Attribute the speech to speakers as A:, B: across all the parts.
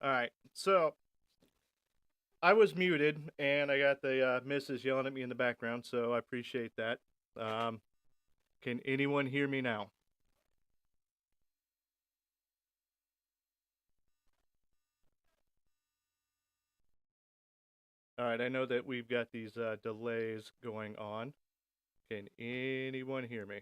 A: All right. So I was muted and I got the missus yelling at me in the background, so I appreciate that. Um, can anyone hear me now? All right, I know that we've got these delays going on. Can anyone hear me?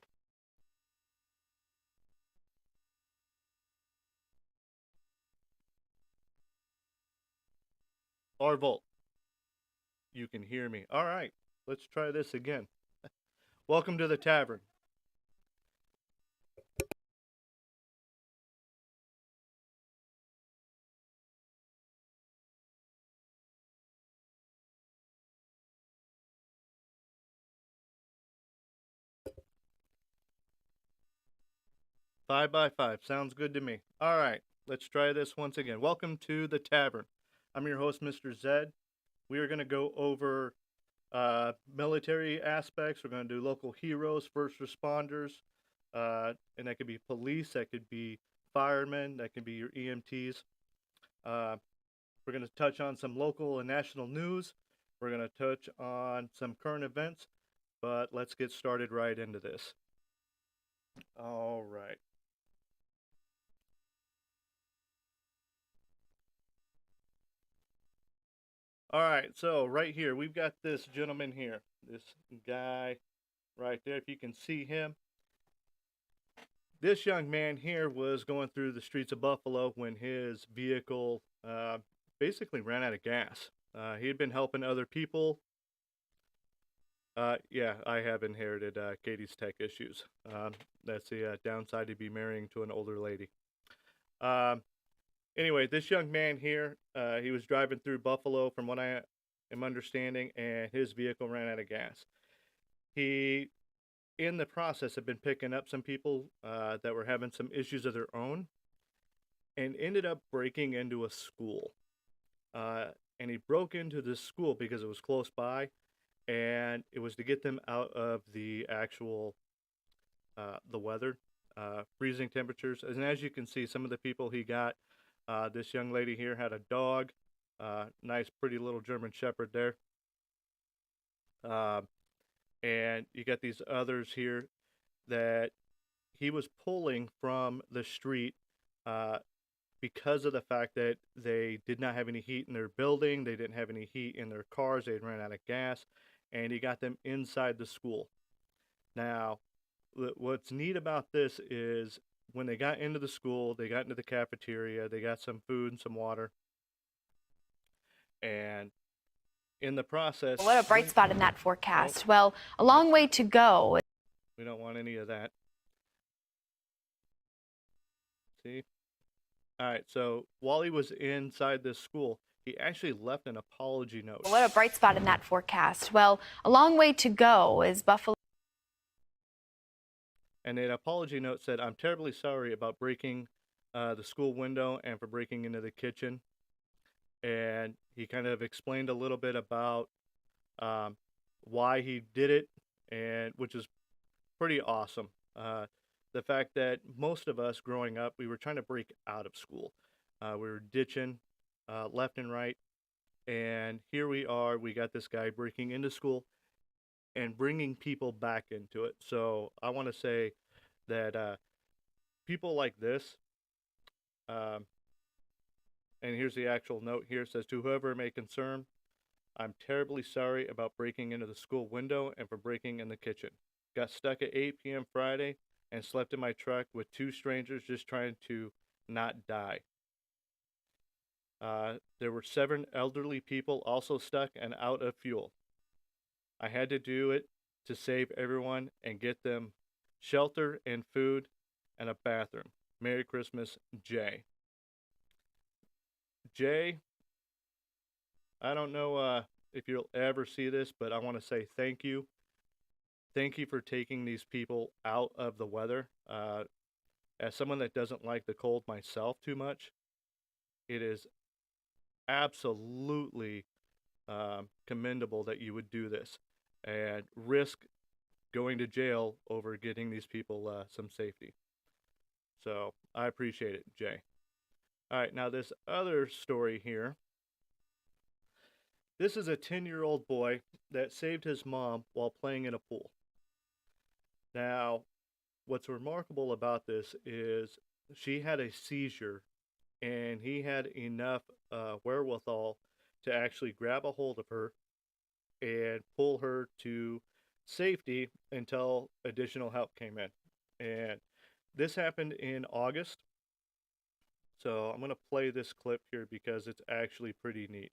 A: Arvolt, you can hear me. All right, let's try this again. Welcome to the tavern. Five by five. Sounds good to me. All right, let's try this once again. Welcome to the tavern. I'm your host, Mr. Zed. We are going to go over military aspects. We're going to do local heroes, first responders, and that could be police, that could be firemen, that could be your EMTs. We're going to touch on some local and national news. We're going to touch on some current events, but let's get started right into this. All right. All right, so right here, we've got this gentleman here, this guy right there, if you can see him. This young man here was going through the streets of Buffalo when his vehicle basically ran out of gas. He had been helping other people. Yeah, I have inherited Katie's tech issues. That's the downside to be marrying to an older lady. Anyway, this young man here, he was driving through Buffalo, from what I am understanding, and his vehicle ran out of gas. He, in the process, had been picking up some people that were having some issues of their own, and ended up breaking into a school. And he broke into this school because it was close by, and it was to get them out of the actual the weather, freezing temperatures. And as you can see, some of the people he got, this young lady here had a dog, nice, pretty little German Shepherd there. And you got these others here that he was pulling from the street because of the fact that they did not have any heat in their building, they didn't have any heat in their cars, they had ran out of gas, and he got them inside the school. Now, what's neat about this is when they got into the school, they got into the cafeteria, they got some food and some water, and in the process...
B: What a bright spot in that forecast. Well, a long way to go.
A: We don't want any of that. See? All right, so while he was inside this school, he actually left an apology note.
B: What a bright spot in that forecast. Well, a long way to go is Buffalo.
A: And an apology note said, "I'm terribly sorry about breaking the school window and for breaking into the kitchen." And he kind of explained a little bit about why he did it, and which is pretty awesome. The fact that most of us growing up, we were trying to break out of school. We were ditching left and right. And here we are, we got this guy breaking into school and bringing people back into it. So I want to say that people like this, and here's the actual note here, it says, "To whoever it may concern, I'm terribly sorry about breaking into the school window and for breaking in the kitchen. Got stuck at 8 p.m. Friday and slept in my truck with two strangers just trying to not die. There were 7 elderly people also stuck and out of fuel. I had to do it to save everyone and get them shelter and food and a bathroom. Merry Christmas, Jay." Jay, I don't know if you'll ever see this, but I want to say thank you. Thank you for taking these people out of the weather. As someone that doesn't like the cold myself too much, it is absolutely commendable that you would do this and risk going to jail over getting these people some safety. So I appreciate it, Jay. All right, now this other story here. This is a 10-year-old boy that saved his mom while playing in a pool. Now, what's remarkable about this is she had a seizure, and he had enough wherewithal to actually grab a hold of her and pull her to safety until additional help came in. And this happened in August. So I'm going to play this clip here because it's actually pretty neat.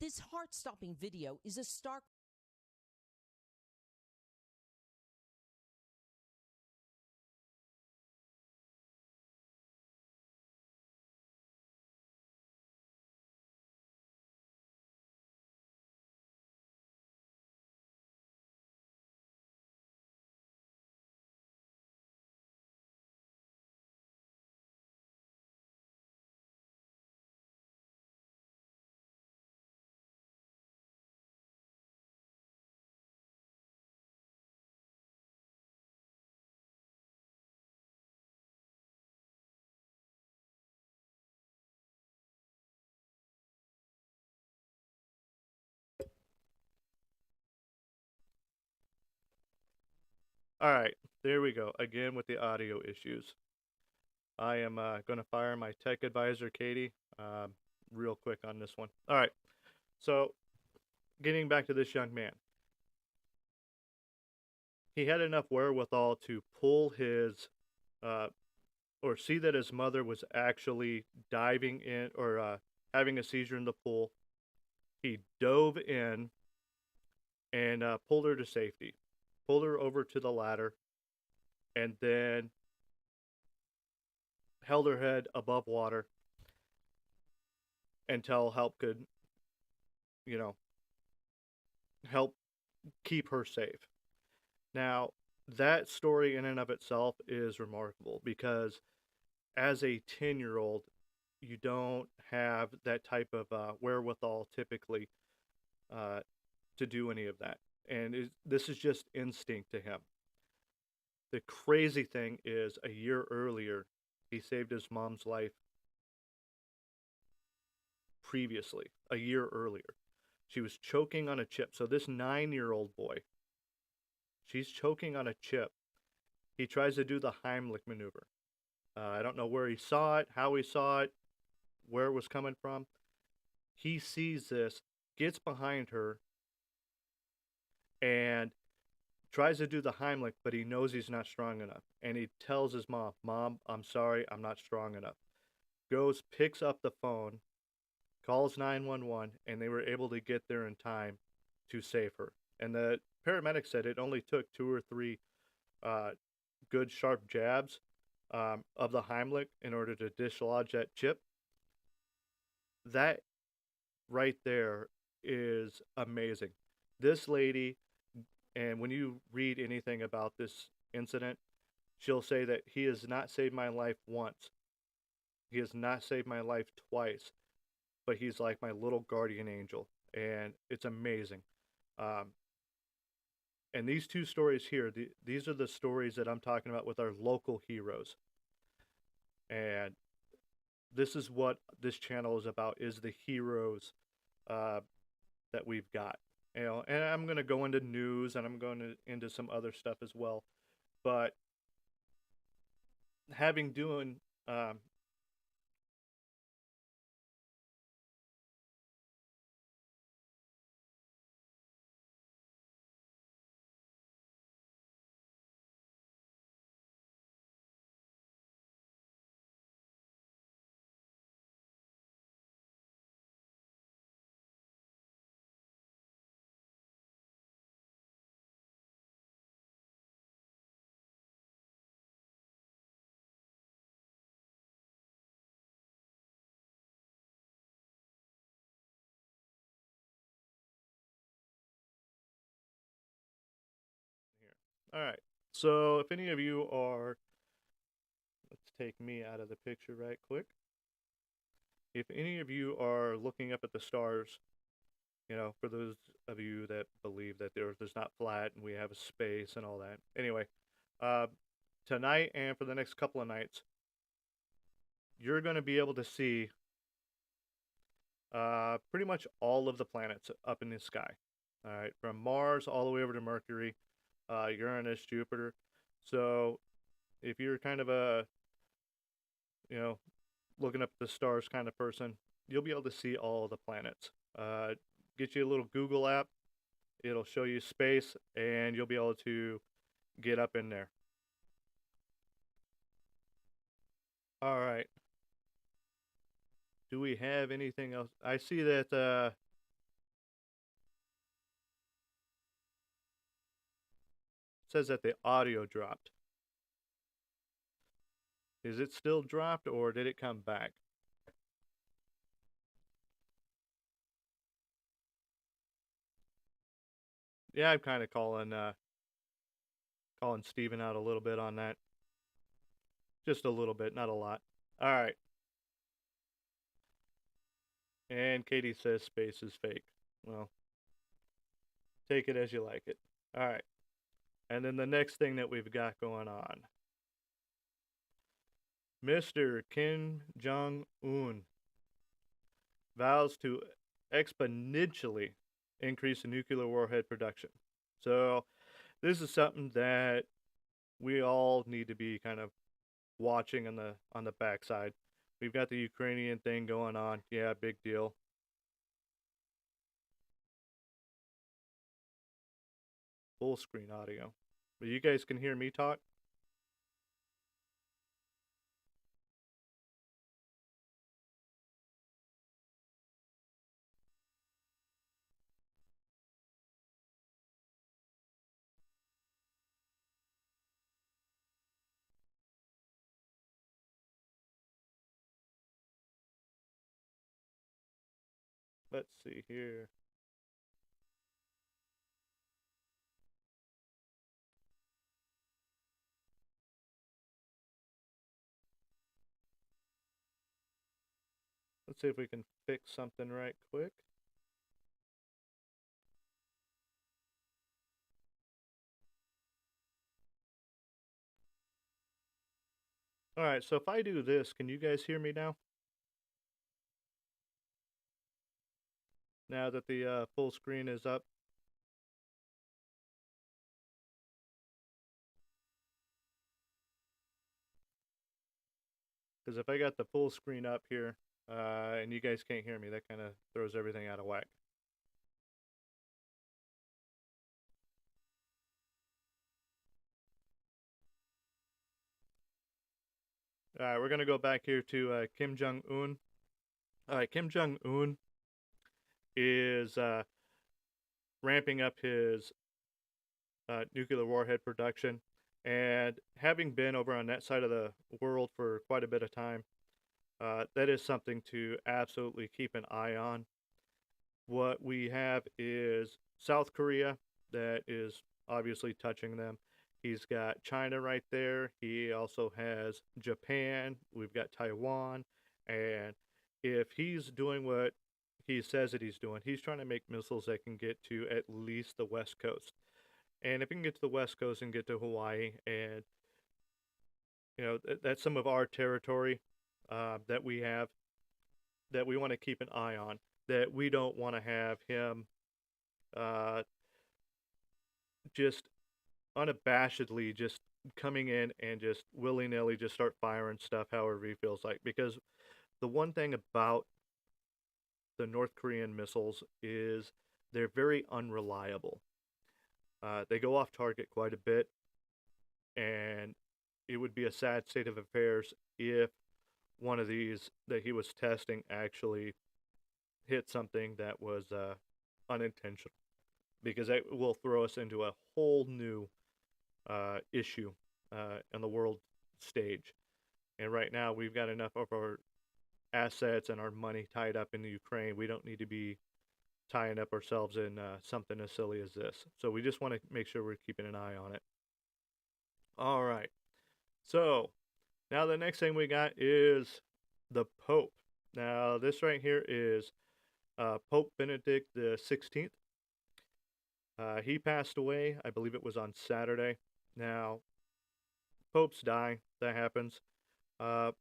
C: This heart-stopping video is a stark
A: All right, there we go. Again with the audio issues. I am going to fire my tech advisor, Katie, real quick on this one. All right, so getting back to this young man. He had enough wherewithal to pull his, or see that his mother was actually diving in or having a seizure in the pool. He dove in and pulled her to safety, pulled her over to the ladder, and then held her head above water until help could, you know, help keep her safe. Now, that story in and of itself is remarkable because as a 10-year-old, you don't have that type of wherewithal typically to do any of that. And this is just instinct to him. The crazy thing is, a year earlier, he saved his mom's life previously, a year earlier. She was choking on a chip. So this 9-year-old boy, she's choking on a chip. He tries to do the Heimlich maneuver. I don't know where he saw it, how he saw it, where it was coming from. He sees this, gets behind her, and tries to do the Heimlich, but he knows he's not strong enough. And he tells his mom, "Mom, I'm sorry, I'm not strong enough." Goes, picks up the phone, calls 911, and they were able to get there in time to save her. And the paramedic said it only took 2 or 3 good sharp jabs of the Heimlich in order to dislodge that chip. That right there is amazing. This lady, and when you read anything about this incident, she'll say that he has not saved my life once. He has not saved my life twice, but he's like my little guardian angel, and it's amazing. Um, And these two stories here, these are the stories that I'm talking about with our local heroes. And this is what this channel is about, is the heroes uh, that we've got. You know, and I'm going to go into news and I'm going into some other stuff as well. But having doing here. All right. So if any of you are, let's take me out of the picture right quick. If any of you are looking up at the stars, you know, for those of you that believe that the Earth is not flat and we have a space and all that. Anyway, uh, tonight and for the next couple of nights, you're going to be able to see pretty much all of the planets up in the sky. All right, from Mars all the way over to Mercury, Uranus, Jupiter. So if you're kind of a, you know, looking up the stars kind of person, you'll be able to see all the planets. Get you a little Google app. It'll show you space, and you'll be able to get up in there. All right. Do we have anything else? I see that says that the audio dropped. Is it still dropped, or did it come back? Yeah, I'm kind of calling Steven out a little bit on that. Just a little bit, not a lot. All right. And Katie says space is fake. Well, take it as you like it. All right. And then the next thing that we've got going on, Mr. Kim Jong-un vows to exponentially increase the nuclear warhead production. So this is something that we all need to be kind of watching on the backside. We've got the Ukrainian thing going on. Yeah, big deal. Full screen audio. But you guys can hear me talk? Let's see here. Let's see if we can fix something right quick. All right, so if I do this, can you guys hear me now? Now that the full screen is up? Because if I got the full screen up here and you guys can't hear me, that kind of throws everything out of whack. All right, we're going to go back here to Kim Jong-un. All right, Kim Jong-un is ramping up his nuclear warhead production. And having been over on that side of the world for quite a bit of time, that is something to absolutely keep an eye on. What we have is South Korea that is obviously touching them. He's got China right there. He also has Japan. We've got Taiwan. And if he's doing what he says that he's doing, he's trying to make missiles that can get to at least the West Coast. And if we can get to the West Coast and get to Hawaii, and that's some of our territory that we have that we want to keep an eye on. That we don't want to have him uh, just unabashedly just coming in and just willy nilly just start firing stuff however he feels like. Because the one thing about the North Korean missiles is they're very unreliable. They go off target quite a bit, and it would be a sad state of affairs if one of these that he was testing actually hit something that was unintentional, because that will throw us into a whole new issue on the world stage. And right now, we've got enough of our assets and our money tied up in the Ukraine. We don't need to be tying up ourselves in something as silly as this. So we just want to make sure we're keeping an eye on it. All right. So now the next thing we got is the Pope. Now this right here is Pope Benedict the 16th. He passed away, I believe it was on Saturday. Now, popes die, that happens. But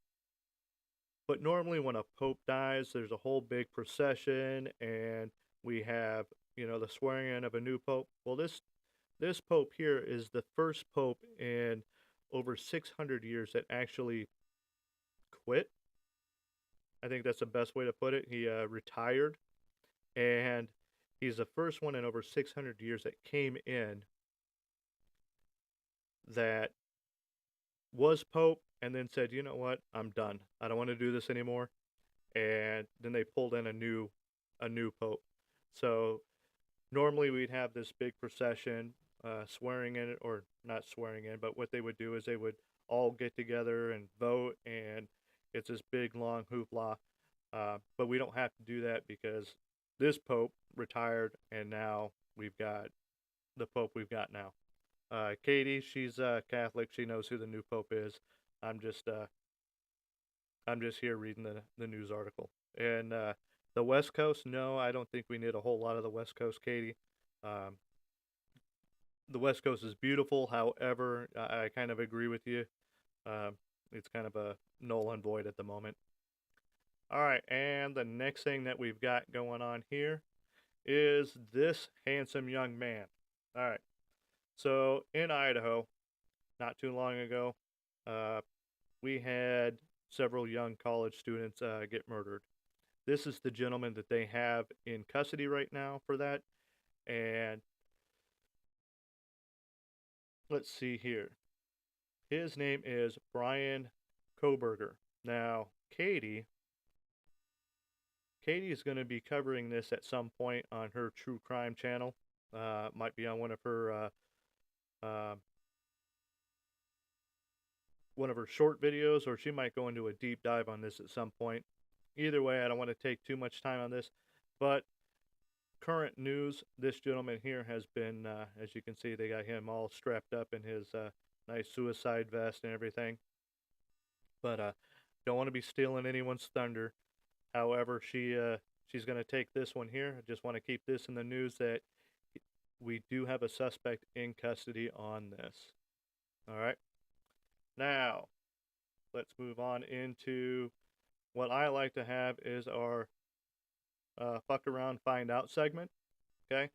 A: normally when a pope dies, there's a whole big procession, and we have, the swearing in of a new pope. Well, this pope here is the first pope in over 600 years that actually quit. I think that's the best way to put it. He retired, and he's the first one in over 600 years that came in that was pope and then said, you know what, I'm done. I don't want to do this anymore. And then they pulled in a new pope. So normally we'd have this big procession, swearing in it, or not swearing in, but what they would do is they would all get together and vote, and it's this big long hoopla. But we don't have to do that because this pope retired, and now we've got the pope we've got now. Katie, she's Catholic. She knows who the new pope is. I'm just here reading the news article. And the West Coast, no, I don't think we need a whole lot of the West Coast, Katie. The West Coast is beautiful. However, I kind of agree with you. It's kind of a null and void at the moment. All right, and the next thing that we've got going on here is this handsome young man. All right, so in Idaho, not too long ago, we had several young college students get murdered. This is the gentleman that they have in custody right now for that. And let's see here. His name is Brian Koberger. Now, Katie is going to be covering this at some point on her true crime channel. Might be on one of her short videos, or she might go into a deep dive on this at some point. Either way, I don't want to take too much time on this, but current news, this gentleman here has been, as you can see, they got him all strapped up in his nice suicide vest and everything. But don't want to be stealing anyone's thunder. However, she's going to take this one here. I just want to keep this in the news that we do have a suspect in custody on this. All right. Now, let's move on into what I like to have is our fuck around, find out segment. Okay.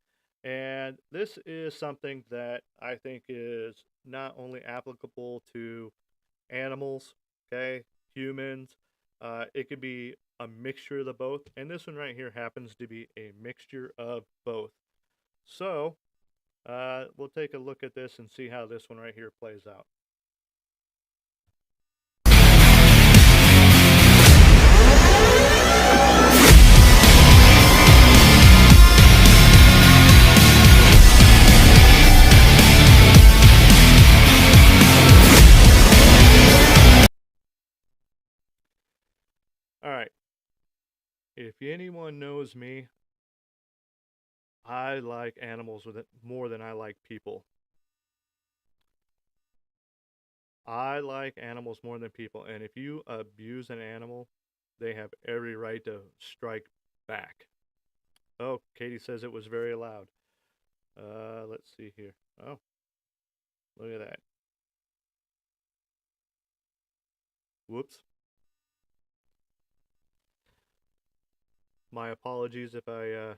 A: And this is something that I think is not only applicable to animals, okay, humans, it could be a mixture of the both. And this one right here happens to be a mixture of both. So, we'll take a look at this and see how this one right here plays out. All right. If anyone knows me, I like animals more than I like people. I like animals more than people, and if you abuse an animal, they have every right to strike back. Oh, Katie says it was very loud. Let's see here. Oh, look at that. Whoops. My apologies if I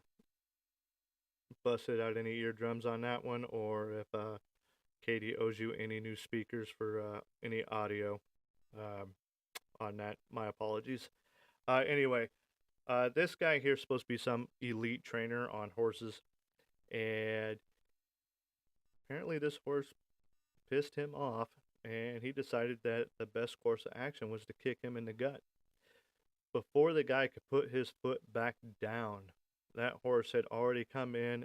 A: busted out any eardrums on that one, or if Katie owes you any new speakers for any audio um, on that. My apologies. Anyway, this guy here is supposed to be some elite trainer on horses, and apparently this horse pissed him off, and he decided that the best course of action was to kick him in the gut. Before the guy could put his foot back down, that horse had already come in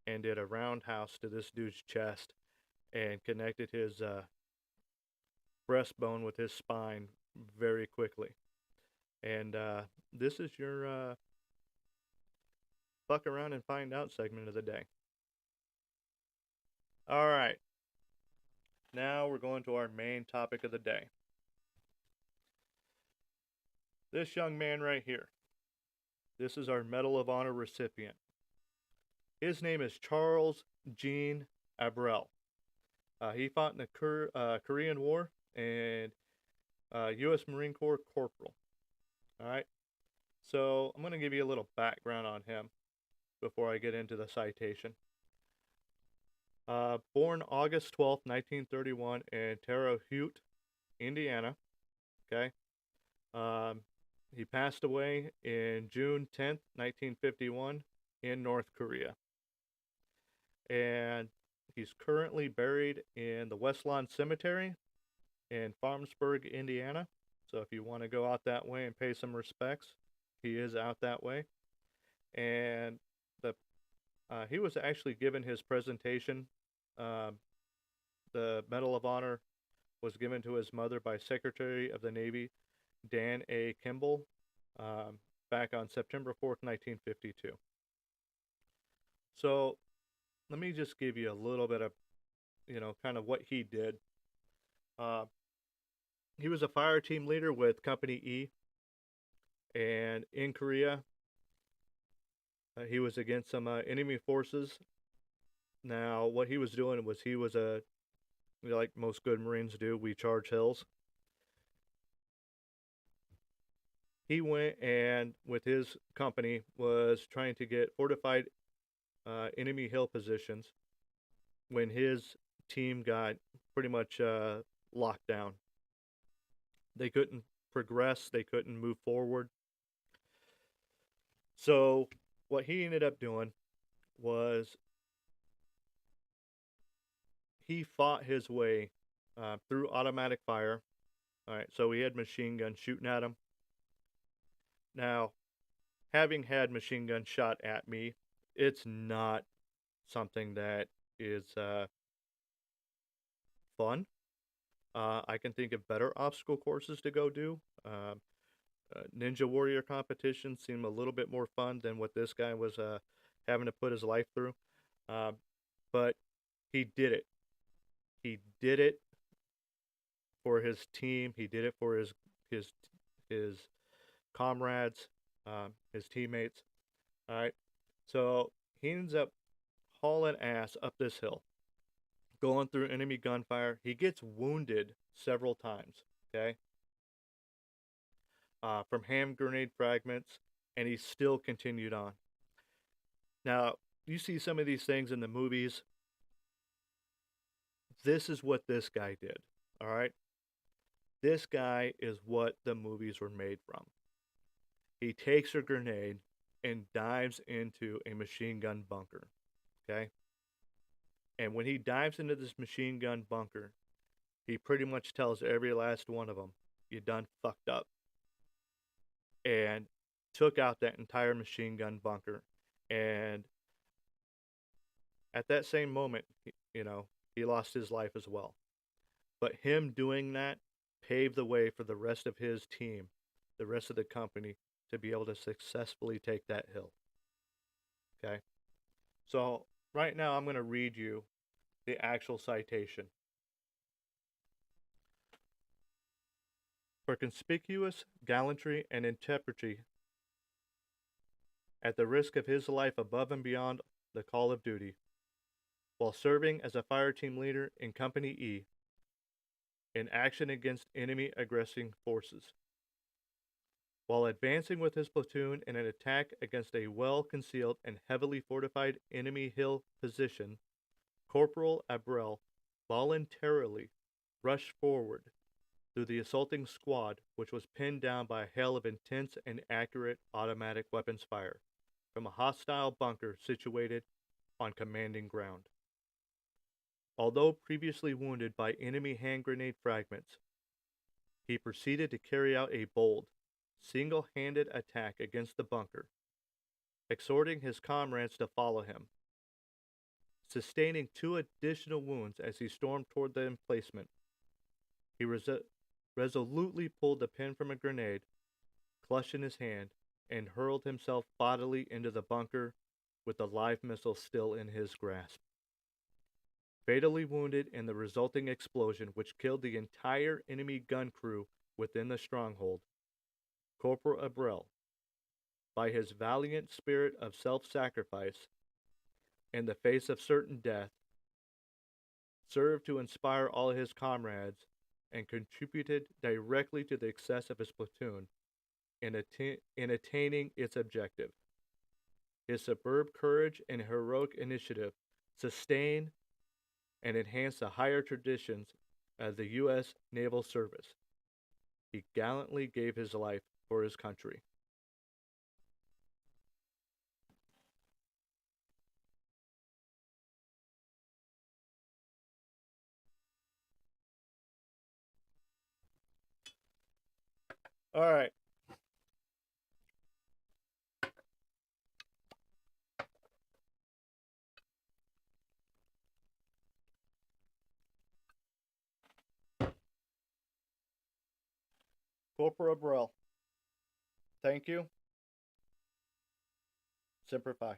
A: and did a roundhouse to this dude's chest and connected his breastbone with his spine very quickly. And this is your fuck around and find out segment of the day. All right. Now we're going to our main topic of the day. This young man right here. This is our Medal of Honor recipient. His name is Charles Jean Abrell. He fought in the Korean War and U.S. Marine Corps corporal. All right. So I'm going to give you a little background on him before I get into the citation. Born August 12th, 1931 in Terre Haute, Indiana. Okay. He passed away in June 10th, 1951 in North Korea. And he's currently buried in the West Lawn Cemetery in Farmsburg, Indiana. So if you want to go out that way and pay some respects, he is out that way. And he was actually given his presentation. The Medal of Honor was given to his mother by Secretary of the Navy Dan A. Kimball back on September 4th, 1952. So let me just give you a little bit of, kind of what he did. He was a fire team leader with Company E, and in Korea, he was against some enemy forces. Now, what he was doing was he was like most good Marines do, we charge hills. He went and, with his company, was trying to get fortified enemy hill positions when his team got pretty much locked down. They couldn't progress. They couldn't move forward. So what he ended up doing was he fought his way through automatic fire. All right, so he had machine guns shooting at him. Now, having had machine guns shot at me, it's not something that is fun. I can think of better obstacle courses to go do. Ninja Warrior competitions seem a little bit more fun than what this guy was having to put his life through. But he did it. He did it for his team. He did it for his comrades, his teammates. All right. So he ends up hauling ass up this hill, going through enemy gunfire. He gets wounded several times. Okay. From hand grenade fragments, and he still continued on. Now, you see some of these things in the movies. This is what this guy did, all right? This guy is what the movies were made from. He takes a grenade and dives into a machine gun bunker, okay? And when he dives into this machine gun bunker, he pretty much tells every last one of them, you done fucked up. And took out that entire machine gun bunker. And at that same moment, he lost his life as well. But him doing that paved the way for the rest of his team, the rest of the company, to be able to successfully take that hill. Okay? So right now I'm going to read you the actual citation. For conspicuous gallantry and integrity, at the risk of his life above and beyond the call of duty, while serving as a fire team leader in Company E in action against enemy aggressing forces. While advancing with his platoon in an attack against a well-concealed and heavily fortified enemy hill position, Corporal Abrell voluntarily rushed forward through the assaulting squad, which was pinned down by a hail of intense and accurate automatic weapons fire from a hostile bunker situated on commanding ground. Although previously wounded by enemy hand grenade fragments, he proceeded to carry out a bold, single-handed attack against the bunker, exhorting his comrades to follow him. Sustaining 2 additional wounds as he stormed toward the emplacement, he resolutely pulled the pin from a grenade, clutched in his hand, and hurled himself bodily into the bunker with the live missile still in his grasp. Fatally wounded in the resulting explosion, which killed the entire enemy gun crew within the stronghold, Corporal Abrell, by his valiant spirit of self-sacrifice in the face of certain death, served to inspire all his comrades and contributed directly to the success of his platoon in attaining its objective. His superb courage and heroic initiative sustain and enhance the higher traditions of the U.S. Naval Service. He gallantly gave his life for his country. All right. Corporal Abrell, thank you. Semper Fi.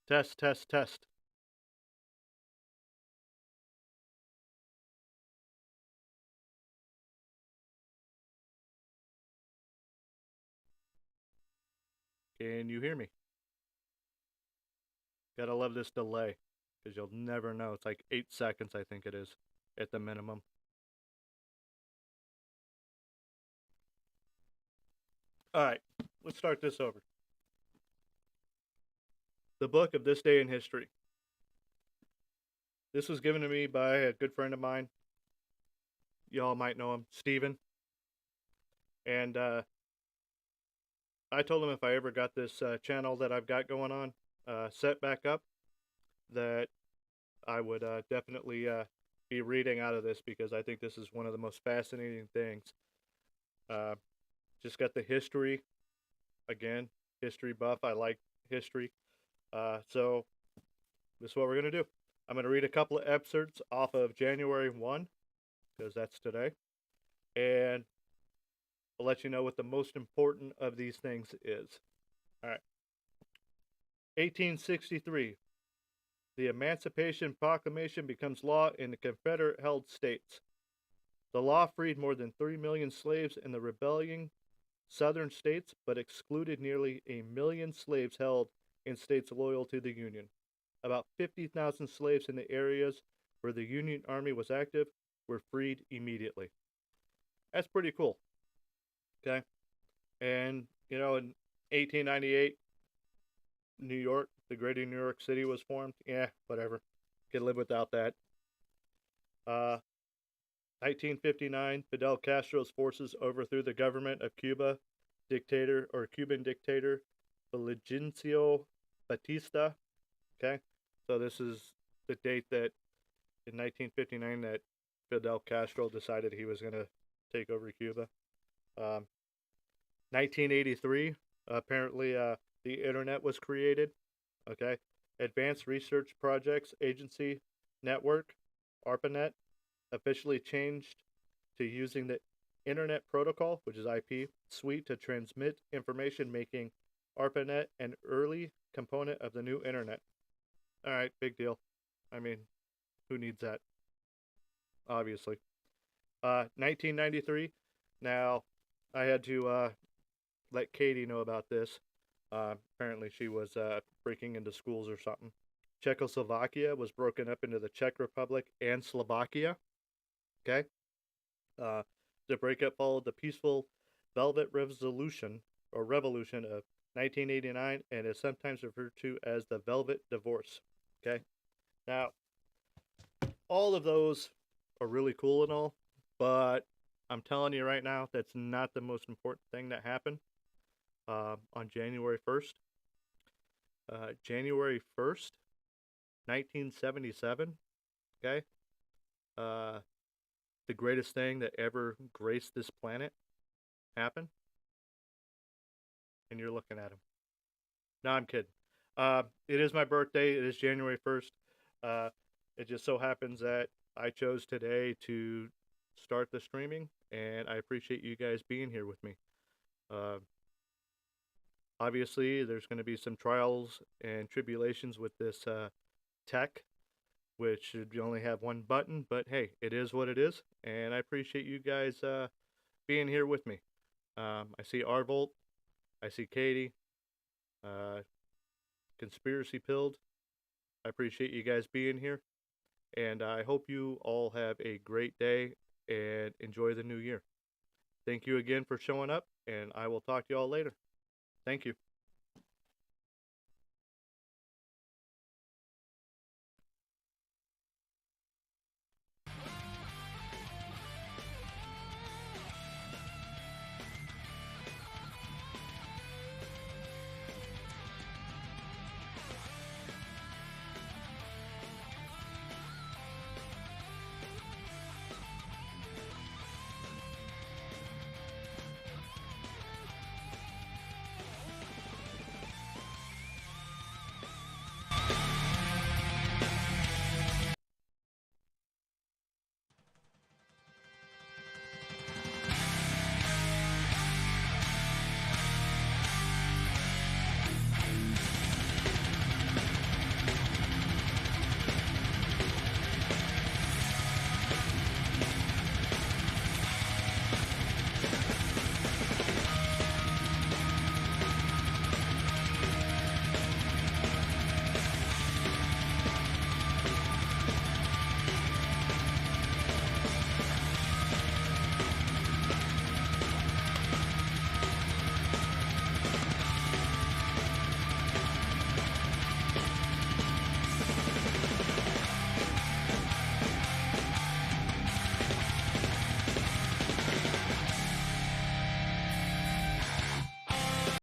A: Test, test, test. Can you hear me? Gotta love this delay, because you'll never know. It's like 8 seconds, I think it is, at the minimum. All right, let's start this over. The book of this day in history. This was given to me by a good friend of mine. Y'all might know him, Steven. And I told him if I ever got this channel that I've got going on set back up, that I would definitely be reading out of this, because I think this is one of the most fascinating things. Uh, just got the history. Again, history buff. I like history. So this is what we're going to do. I'm going to read a couple of excerpts off of January 1, because that's today. And I'll let you know what the most important of these things is. All right. 1863. The Emancipation Proclamation becomes law in the Confederate-held states. The law freed more than 3 million slaves in the rebelling Southern states, but excluded nearly 1 million slaves held in states loyal to the Union. About 50,000 slaves in the areas where the Union Army was active were freed immediately. That's pretty cool. Okay? And, you know, in 1898, New York, the greater New York City was formed. Yeah, whatever. Can live without that. 1959, Fidel Castro's forces overthrew the government of Cuban dictator Fulgencio Batista. Okay, so this is the date that in 1959 that Fidel Castro decided he was going to take over Cuba. 1983, apparently the internet was created. Okay, Advanced Research Projects Agency Network, ARPANET, officially changed to using the Internet Protocol, which is IP, suite to transmit information, making ARPANET an early component of the new Internet. All right, big deal. I mean, who needs that? Obviously. 1993. Now, I had to let Katie know about this. Apparently, she was breaking into schools or something. Czechoslovakia was broken up into the Czech Republic and Slovakia. Okay? The breakup followed the peaceful Velvet Revolution of 1989, and is sometimes referred to as the Velvet Divorce. Okay? Now, all of those are really cool and all, but I'm telling you right now, that's not the most important thing that happened on January 1st. January 1st, 1977, okay? The greatest thing that ever graced this planet happened, and you're looking at him. No, I'm kidding. It is my birthday. It is January 1st. It just so happens that I chose today to start the streaming, and I appreciate you guys being here with me. Obviously, there's going to be some trials and tribulations with this tech, which should only have one button, but hey, it is what it is, and I appreciate you guys being here with me. I see Arvolt, I see Katie, Conspiracy Pilled. I appreciate you guys being here, and I hope you all have a great day and enjoy the new year. Thank you again for showing up, and I will talk to you all later. Thank you.